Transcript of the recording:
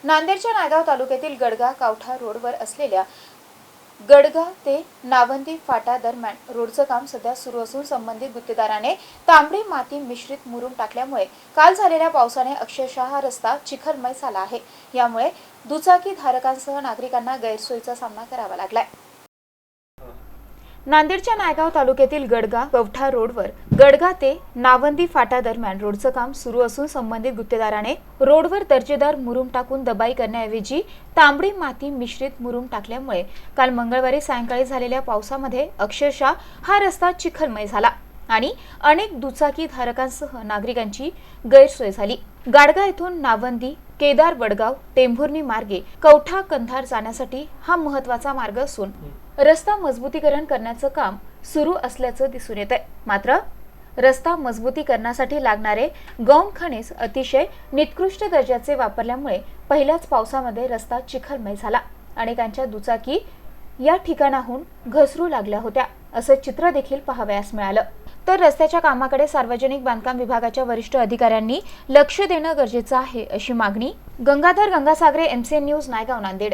नांदेडच्या नायगाव तालुक्यातील गडगा कावठा रोडवर असलेल्या गडगा ते नावंदी फाटा दरम्यान रोडचं काम सध्या सुरू असून संबंधित गुत्तेदाराने तांबडी माती मिश्रित मुरुम टाकल्यामुळे काल झालेल्या पावसाने अक्षरशः हा रस्ता चिखलमय झाला आहे। यामुळे दुचाकी धारकांसह नागरिकांना गैरसोयीचा सामना करावा लागलाय। नांदेडच्या नायगाव तालुक्यातील गडगा कावठा रोडवर गडगा ते नावंदी फाटा दरम्यान रोडचं काम सुरू असून संबंधित गुत्तेदाराने रोडवर दर्जेदार मुरुम टाकून दबाई करण्याऐवजी तांबडी माती मिश्रित मुरुम टाकल्यामुळे काल मंगळवारी सायंकाळी झालेल्या पावसामध्ये अक्षरशः हा रस्ता चिखलमय झाला आणि अनेक दुचाकी धारकांसह नागरिकांची गैरसोय झाली। गाडगा येथून नावंदी केदार वडगाव टेंभुर्णी मार्गे कवठा कंधार जाण्यासाठी हा महत्त्वाचा मार्ग असून रस्ता मजबूतीकरण करण्याचं काम सुरू असल्याचं दिसून येत आहे। मात्र रस्ता मजबूतीकरणासाठी लागणारे गौण खनिज अतिशय निकृष्ट दर्जाचे वापरल्यामुळे पहिल्याच पावसामध्ये रस्ता चिखलमय झाला। अनेकांच्या दुचाकी या ठिकाणाहून घसरू लागल्या होत्या असं चित्र देखील पाहावयास मिळालं। तर रस्त्याच्या कामाकडे सार्वजनिक बांधकाम विभागाच्या वरिष्ठ अधिकाऱ्यांनी लक्ष देणं गरजेचं आहे अशी मागणी गंगाधर गंगासागरे MCN न्यूज नायगाव नांदेड।